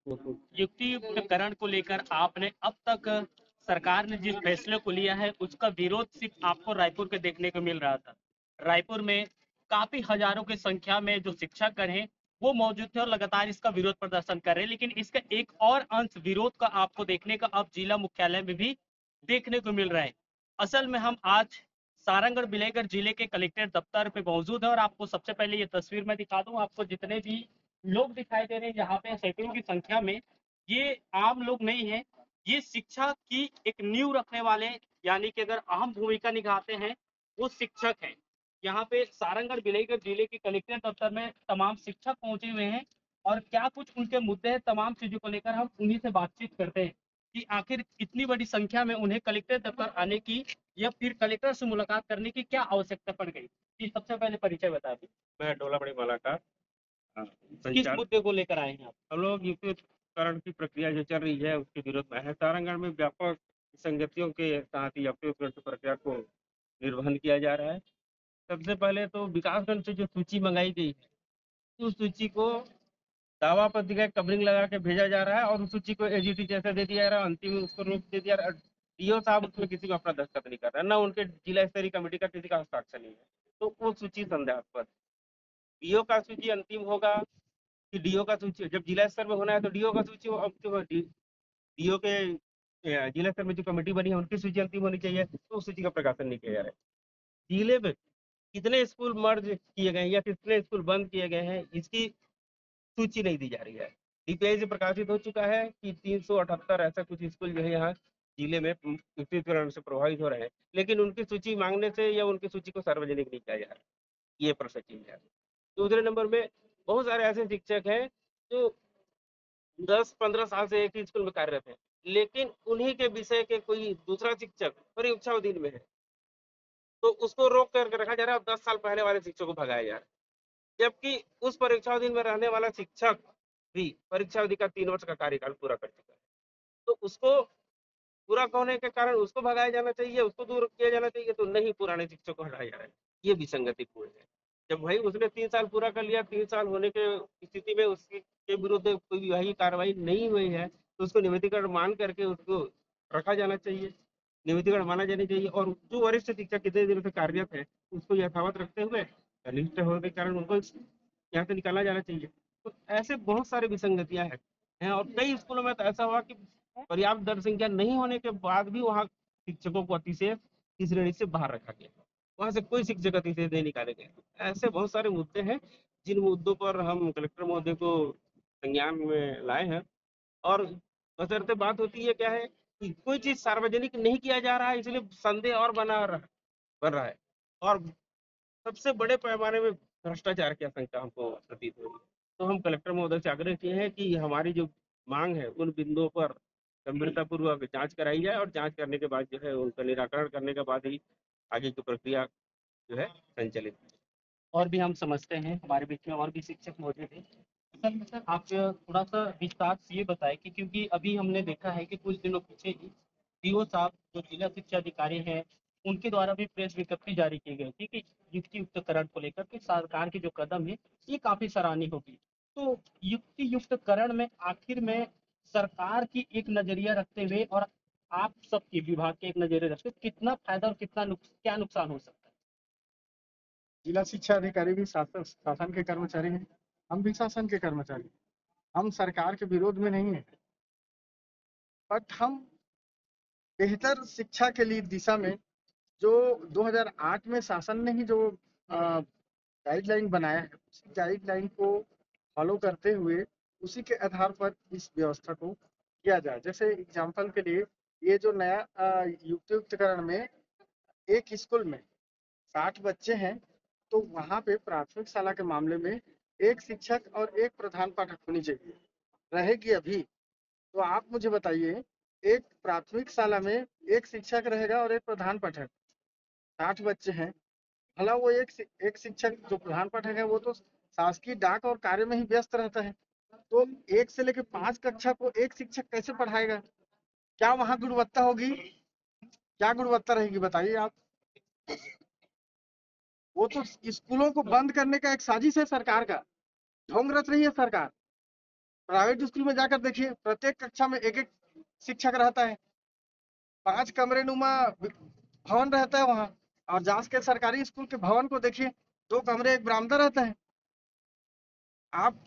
युक्तियुक्तकरण को लेकर आपने अब तक सरकार ने जिस फैसले को लिया है उसका विरोध सिर्फ आपको रायपुर के देखने को मिल रहा था। रायपुर में काफी हजारों की संख्या में जो शिक्षकगण हैं वो मौजूद थे और लगातार इसका विरोध प्रदर्शन कर रहे हैं, लेकिन इसका एक और अंश विरोध का आपको देखने का अब जिला मुख्यालय में भी देखने को मिल रहा है। असल में हम आज सारंगढ़ बिलेगढ़ जिले के कलेक्टर दफ्तर पे मौजूद है और आपको सबसे पहले ये तस्वीर मैं दिखा दूं। आपको जितने भी लोग दिखाई दे रहे हैं यहाँ पे सैकड़ों की संख्या में, ये आम लोग नहीं है, ये शिक्षा की एक नींव रखने वाले, यानी कि अगर अहम भूमिका निभाते हैं वो शिक्षक हैं। यहाँ पे सारंगढ़ बिलेगढ़ जिले के कलेक्टर दफ्तर में तमाम शिक्षक पहुंचे हुए हैं और क्या कुछ उनके मुद्दे हैं, तमाम चीजों को लेकर हम उन्हीं से बातचीत करते हैं कि आखिर इतनी बड़ी संख्या में उन्हें कलेक्टर दफ्तर आने की या फिर कलेक्टर से मुलाकात करने की क्या आवश्यकता पड़ गई। जी, सबसे पहले परिचय बता दी। मैं डोला बड़ी माला का किस संचालक। मुद्दे को लेकर आए हैं आप। हम लोग युक्तिकरण की प्रक्रिया जो चल रही है उसके विरोध में है। सारंगढ़ में व्यापक संगतियों के साथ ही युक्तिकरण की प्रक्रिया को निर्वहन किया जा रहा है। सबसे पहले तो विकासखंड से जो सूची मंगाई गई है उस सूची को दावा पत्र का कवरिंग लगा के भेजा जा रहा है और उस सूची को एजीटी जैसा दे दिया जा रहा है, अंतिम उसको रोक दे दिया। डीओ साहब उसमें किसी को अपना दस्तखत नहीं कर रहा है, ना उनके जिला स्तरीय कमेटी का किसी का हस्ताक्षर नहीं है, तो वो सूची संदेहास्पद। डीओ का सूची अंतिम होगा कि डीओ का सूची जब जिला स्तर में होना है तो डीओ का सूची डीओ के जिला स्तर में जो कमेटी बनी है उनकी सूची अंतिम होनी चाहिए, तो उस सूची का प्रकाशन नहीं किया जा रहा है। जिले में कितने स्कूल मर्ज किए गए हैं या कितने स्कूल बंद किए गए हैं इसकी सूची नहीं दी जा रही है। डीपीआई से प्रकाशित हो चुका है कि 378 ऐसा कुछ स्कूल जो है यहाँ जिले में युक्तिकरण से प्रभावित हो रहे हैं, लेकिन उनकी सूची मांगने से या उनकी सूची को सार्वजनिक नहीं किया जा रहा है, ये प्रश्न चिन्ह है। दूसरे नंबर में बहुत सारे ऐसे शिक्षक हैं जो 10-15 साल से एक ही स्कूल में कार्यरत है, लेकिन उन्हीं के विषय के कोई दूसरा शिक्षक परीक्षा अधीन में है तो उसको रोक कर रखा जा रहा है और 10 साल पहले वाले शिक्षक को भगाया जा रहा है, जबकि उस परीक्षा अवधि में रहने वाला शिक्षक भी परीक्षा अवधि का 3 वर्ष का कार्यकाल पूरा कर चुका है, तो उसको पूरा होने के कारण उसको भगाया जाना चाहिए, उसको दूर किया जाना चाहिए, तो नहीं, पुराने शिक्षक को हटाया जा रहा है। ये विसंगतिपूर्ण है। जब भाई उसने 3 साल पूरा कर लिया, 3 साल होने के स्थिति में उसके के विरुद्ध कोई विभागीय कार्रवाई नहीं हुई है तो उसको नियमितीकरण मान करके उसको रखा जाना चाहिए, नियमितीकरण माना जाना चाहिए। और जो वरिष्ठ शिक्षक कितने दिनों से कार्यरत है उसको यथावत रखते हुए अनिष्ट होने के कारण उनको यहाँ से निकाला जाना चाहिए। तो ऐसे बहुत सारे विसंगतियां हैं और कई स्कूलों में तो ऐसा हुआ कि पर्याप्त दर संख्या नहीं होने के बाद भी वहाँ शिक्षकों को अतिशय की श्रेणी से बाहर रखा गया, वहां से कोई शिक्षक अतिशय नहीं निकाले गए। ऐसे बहुत सारे मुद्दे हैं जिन मुद्दों पर हम कलेक्टर महोदय को संज्ञान में लाए हैं। और बशर्ते बात होती है क्या है कि कोई चीज सार्वजनिक नहीं किया जा रहा है, इसलिए संदेह और बन रहा है और सबसे बड़े पैमाने में भ्रष्टाचार की आशंका हमको प्रतीत हो रही है। तो हम कलेक्टर महोदय से आग्रह किए हैं कि हमारी जो मांग है उन बिंदुओं पर गंभीरता पूर्वक जांच कराई जाए और जांच करने के बाद जो है उनका निराकरण करने के बाद ही आगे की प्रक्रिया जो है संचालित। और भी हम समझते हैं, हमारे बीच में और भी शिक्षक मौजूद हैं। सर मतलब आप थोड़ा सा विस्तार से ये बताएं कि क्योंकि अभी हमने देखा है कि कुछ दिनों पीछे ही डीओ साहब जो जिला शिक्षा अधिकारी हैं उनके द्वारा भी प्रेस विज्ञप्ति जारी की गई थी कि युक्ति युक्तकरण को लेकर के सरकार के जो कदम है ये काफी सराहनीय होगी। तो युक्ति युक्तकरण में आखिर में सरकार की एक नजरिया रखते हुए और आप सबके विभाग के एक नजरिया रखते हुए कितना फायदा और कितना क्या नुकसान हो सकता है। जिला शिक्षा अधिकारी भी शासन के कर्मचारी हैं, हम भी शासन के कर्मचारी हैं। हम सरकार के विरोध में नहीं है, बट हम बेहतर शिक्षा के लिए दिशा में जो 2008 में शासन ने ही जो गाइडलाइन बनाया है उसी गाइडलाइन को फॉलो करते हुए उसी के आधार पर इस व्यवस्था को किया जाए। जैसे एग्जाम्पल के लिए ये जो नया युक्तिकरण में एक स्कूल में 60 बच्चे हैं तो वहाँ पे प्राथमिक शाला के मामले में एक शिक्षक और एक प्रधान पाठक होनी चाहिए, रहेगी अभी। तो आप मुझे बताइए, एक प्राथमिक शाला में एक शिक्षक रहेगा और एक प्रधान पाठक, 60 बच्चे हैं, भला वो एक शिक्षक जो प्रधान पाठक है वो तो शासकीय डाक और कार्य में ही व्यस्त रहता है, तो 1 से लेकर 5 कक्षा को एक शिक्षक कैसे पढ़ाएगा? क्या वहाँ गुणवत्ता होगी? क्या गुणवत्ता रहेगी बताइए आप? वो तो स्कूलों को बंद करने का एक साजिश है सरकार का, ढोंग रच रही है सरकार। प्राइवेट स्कूल में जाकर देखिए, प्रत्येक कक्षा में एक एक शिक्षक रहता है, 5 कमरे नुमा भवन रहता है वहाँ। और जांच के सरकारी स्कूल के भवन को देखिए, 2 कमरे एक बरामदा रहता है। आप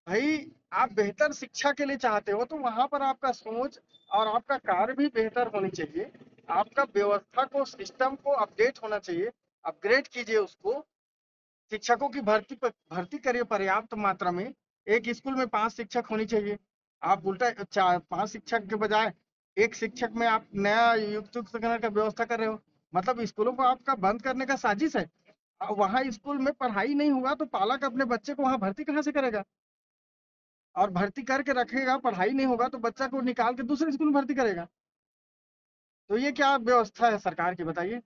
भाई आप बेहतर शिक्षा के लिए चाहते हो तो वहां पर आपका सोच और आपका कार्य भी बेहतर होनी चाहिए। आपका व्यवस्था को, सिस्टम को अपडेट होना चाहिए, अपग्रेड कीजिए उसको। शिक्षकों की भर्ती करिए पर्याप्त मात्रा में। एक स्कूल में 5 शिक्षक होनी चाहिए। आप उल्टा 5 शिक्षक के बजाय एक शिक्षक में आप नया युक्त का व्यवस्था कर रहे हो। मतलब स्कूलों को आपका बंद करने का साजिश है। वहाँ स्कूल में पढ़ाई नहीं होगा तो पालक अपने बच्चे को वहाँ भर्ती कहाँ से करेगा? और भर्ती करके रखेगा, पढ़ाई नहीं होगा तो बच्चा को निकाल के दूसरे स्कूल में भर्ती करेगा। तो ये क्या व्यवस्था है सरकार की, बताइए।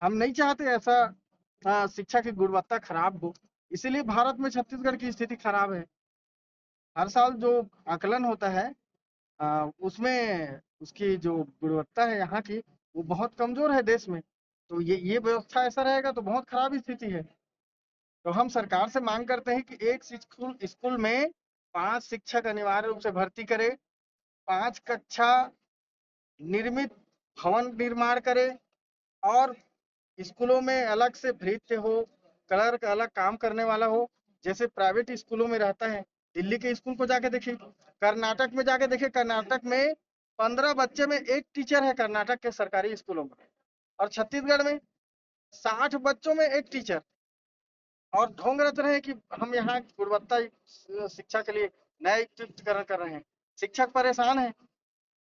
हम नहीं चाहते ऐसा शिक्षा की गुणवत्ता खराब हो, इसीलिए भारत में छत्तीसगढ़ की स्थिति खराब है। हर साल जो आकलन होता है उसमें उसकी जो गुणवत्ता है यहाँ की, वो बहुत कमजोर है देश में। तो ये व्यवस्था ऐसा रहेगा तो बहुत खराब स्थिति है। तो हम सरकार से मांग करते हैं कि एक स्कूल में 5 शिक्षक अनिवार्य रूप से भर्ती करे, 5 कक्षा निर्मित भवन निर्माण करे, और स्कूलों में अलग से भृत्य हो, क्लर्क अलग काम करने वाला हो, जैसे प्राइवेट स्कूलों में रहता है। दिल्ली के स्कूल को जाके देखिए, कर्नाटक में जाके देखिए, कर्नाटक में 15 बच्चे में एक टीचर है कर्नाटक के सरकारी स्कूलों में, और छत्तीसगढ़ में 60 बच्चों में एक टीचर। और ढोंग रच रहे हैं कि हम यहाँ गुणवत्ता शिक्षा के लिए नया युक्तिकरण कर रहे हैं। शिक्षक परेशान है,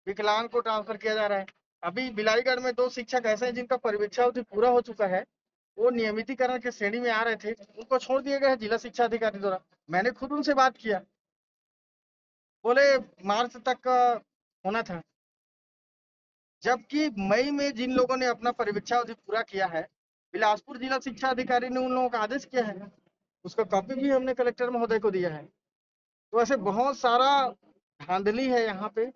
विकलांग को ट्रांसफर किया जा रहा है। अभी बिलाईगढ़ में 2 शिक्षक ऐसे हैं जिनका परीक्षा अवधि पूरा हो चुका है, वो नियमितीकरण के श्रेणी में आ रहे थे, उनको छोड़ दिए गए जिला शिक्षा अधिकारी द्वारा। मैंने खुद उनसे बात किया, बोले मार्च तक का होना था, जबकि मई में जिन लोगों ने अपना परीक्षा अवधि पूरा किया है, बिलासपुर जिला शिक्षा अधिकारी ने उन लोगों का आदेश किया है, उसका कॉपी भी हमने कलेक्टर महोदय को दिया है। तो ऐसे बहुत सारा धांधली है यहाँ पे,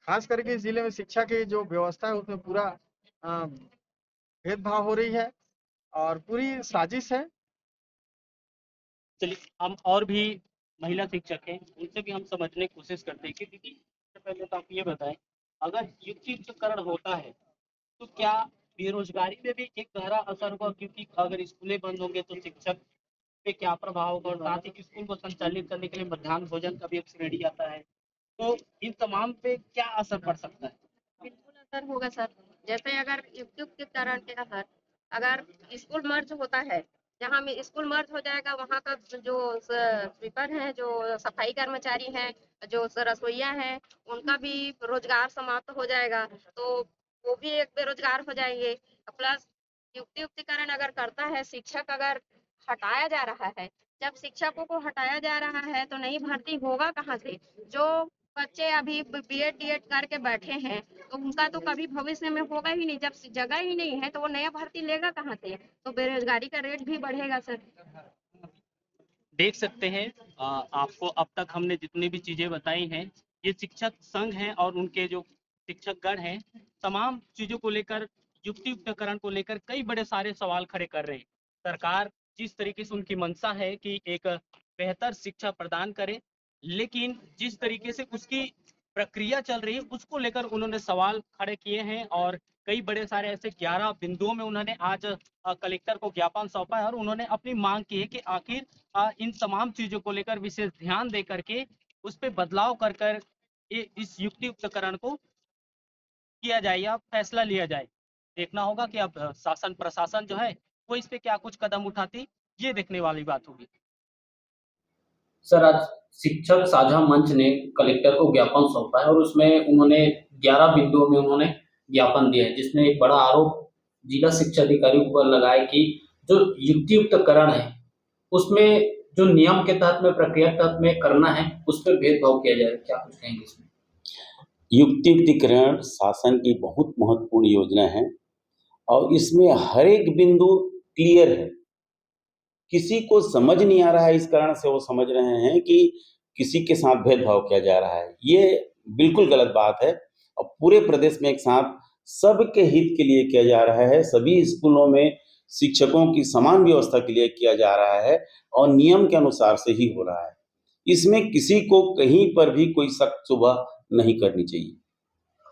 खास करके इस जिले में शिक्षा की जो व्यवस्था है उसमें पूरा भेदभाव हो रही है और पूरी साजिश है। चलिए, हम और भी महिला शिक्षक हैं, उनसे भी हम समझने की कोशिश करते हैं कि दीदी, सबसे पहले तो आप ये बताएं, अगर युक्तिकरण होता है तो क्या बेरोजगारी में भी एक गहरा असर होगा? क्योंकि अगर स्कूलें बंद होंगे तो शिक्षक पे क्या प्रभाव होगा, और साथ ही स्कूल को संचालित करने के लिए मध्याह्न भोजन का भी एक श्रेणी आता है, तो इन तमाम पे क्या असर पड़ सकता है? बिल्कुल असर होगा सर। जैसे अगर युक्तिकरण के असर, अगर स्कूल मर्ज होता है, जहाँ में स्कूल मर्ज हो जाएगा वहाँ का जो स्वीपर है, जो सफाई कर्मचारी हैं, जो रसोइया हैं, उनका भी रोजगार समाप्त हो जाएगा, तो वो भी एक बेरोजगार हो जाएंगे। प्लस युक्तिकरण अगर करता है, शिक्षक अगर हटाया जा रहा है, जब शिक्षकों को हटाया जा रहा है तो नई भर्ती होगा कहाँ से? जो बच्चे अभी बीएड डीएड करके बैठे हैं तो उनका तो कभी भविष्य में होगा ही नहीं। जब जगह ही नहीं है तो वो नया भर्ती लेगा कहाँ से? तो बेरोजगारी का रेट भी बढ़ेगा सर। देख सकते हैं, आपको अब तक हमने जितनी भी चीजें बताई हैं, ये शिक्षक संघ हैं और उनके जो शिक्षकगण हैं, तमाम चीजों को लेकर, युक्तियुक्तकरण को लेकर कई बड़े सारे सवाल खड़े कर रहे हैं। सरकार जिस तरीके से उनकी मंशा है कि एक बेहतर शिक्षा प्रदान करे, लेकिन जिस तरीके से उसकी प्रक्रिया चल रही है उसको लेकर उन्होंने सवाल खड़े किए हैं, और कई बड़े सारे ऐसे 11 बिंदुओं में उन्होंने आज कलेक्टर को ज्ञापन सौंपा है, और उन्होंने अपनी मांग की है कि आखिर इन तमाम चीजों को लेकर विशेष ध्यान दे करके उस पर बदलाव कर कर इस युक्तियुक्तकरण को किया जाए या फैसला लिया जाए। देखना होगा कि अब शासन प्रशासन जो है वो इस पे क्या कुछ कदम उठाती, ये देखने वाली बात होगी। सर, आज शिक्षक साझा मंच ने कलेक्टर को ज्ञापन सौंपा है और उसमें उन्होंने 11 बिंदुओं में उन्होंने ज्ञापन दिया है, जिसमें एक बड़ा आरोप जिला शिक्षा अधिकारी पर लगाया कि जो युक्तियुक्तकरण है उसमें जो नियम के तहत में, प्रक्रिया के तहत में करना है, उस पर भेदभाव किया जाए। क्या कुछ कहेंगे इसमें? युक्तियुक्तिकरण शासन की बहुत महत्वपूर्ण योजना है और इसमें हर एक बिंदु क्लियर है। किसी को समझ नहीं आ रहा है, इस कारण से वो समझ रहे हैं कि किसी के साथ भेदभाव किया जा रहा है। ये बिल्कुल गलत बात है और पूरे प्रदेश में एक साथ सबके हित के लिए किया जा रहा है। सभी स्कूलों में शिक्षकों की समान व्यवस्था के लिए किया जा रहा है और नियम के अनुसार से ही हो रहा है। इसमें किसी को कहीं पर भी कोई शक सुबह नहीं करनी चाहिए।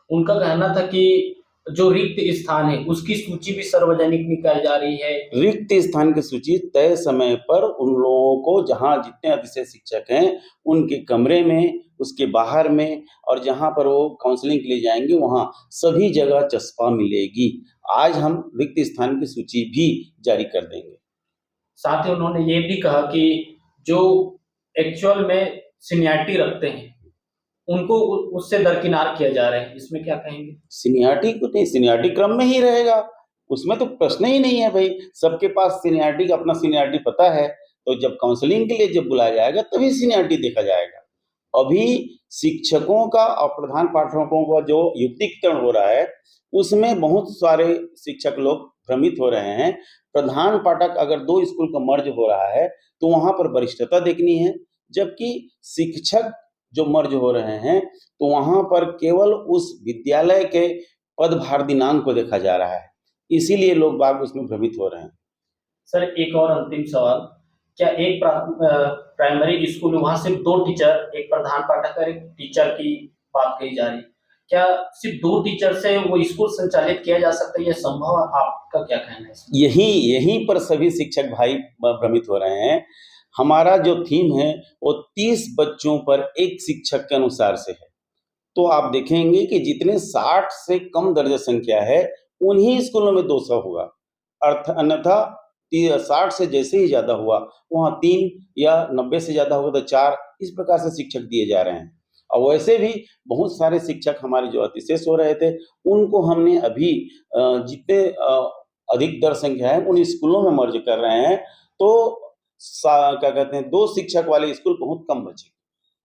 उनका कहना था कि जो रिक्त स्थान है उसकी सूची भी सार्वजनिक निकाली जा रही है। रिक्त स्थान की सूची तय समय पर उन लोगों को, जहाँ जितने अतिशय शिक्षक हैं उनके कमरे में, उसके बाहर में, और जहाँ पर वो काउंसलिंग के लिए जाएंगे वहाँ सभी जगह चस्पा मिलेगी। आज हम रिक्त स्थान की सूची भी जारी कर देंगे। साथ ही उन्होंने ये भी कहा कि जो एक्चुअल में सीनियरिटी रखते हैं उनको उससे दरकिनार किया जा रहा है, इसमें क्या कहेंगे? सीनियरिटी को नहीं, सीनियरिटी क्रम में ही रहेगा, उसमें तो प्रश्न ही नहीं है भाई। सबके पास सीनियरिटी का अपना सीनियरिटी पता है, तो जब काउंसलिंग के लिए जब बुलाया जाएगा तभी सीनियरिटी देखा जाएगा। अभी शिक्षकों का और प्रधान पाठकों का जो युक्तिकरण हो रहा है उसमें बहुत सारे शिक्षक लोग भ्रमित हो रहे हैं। प्रधान पाठक अगर 2 स्कूल का मर्ज हो रहा है तो वहाँ पर वरिष्ठता देखनी है, जबकि शिक्षक जो मर्ज हो रहे हैं तो वहाँ पर केवल उस विद्यालय के पदभार दिनांक को देखा जा रहा है, इसीलिए लोग बाग उसमें भ्रमित हो रहे हैं। सर एक और अंतिम सवाल, क्या एक प्राइमरी स्कूल में वहाँ सिर्फ 2 टीचर, एक प्रधान पाठक और एक टीचर की बात कही जा रही है, क्या सिर्फ 2 टीचर से वो स्कूल संचालित किया जा सकता है, यह संभव है? आपका क्या कहना है इसमें? यहीं पर सभी शिक्षक भाई भ्रमित हो रहे हैं। हमारा जो थीम है वो 30 बच्चों पर एक शिक्षक के अनुसार से है, तो आप देखेंगे कि जितने 60 से कम दर्ज संख्या है उन्हीं स्कूलों में 200 होगा, अन्यथा 60 से जैसे ही ज़्यादा हुआ वहाँ 3 या 90 से ज़्यादा होगा तो 4, इस प्रकार से शिक्षक दिए जा रहे हैं। और वैसे भी बहुत सारे शिक्षक हमारे जो अतिशेष हो रहे थे उनको हमने अभी जितने अधिक दर संख्या है उन स्कूलों में मर्ज कर रहे हैं, तो क्या कहते हैं 2 शिक्षक वाले स्कूल बहुत कम बचे।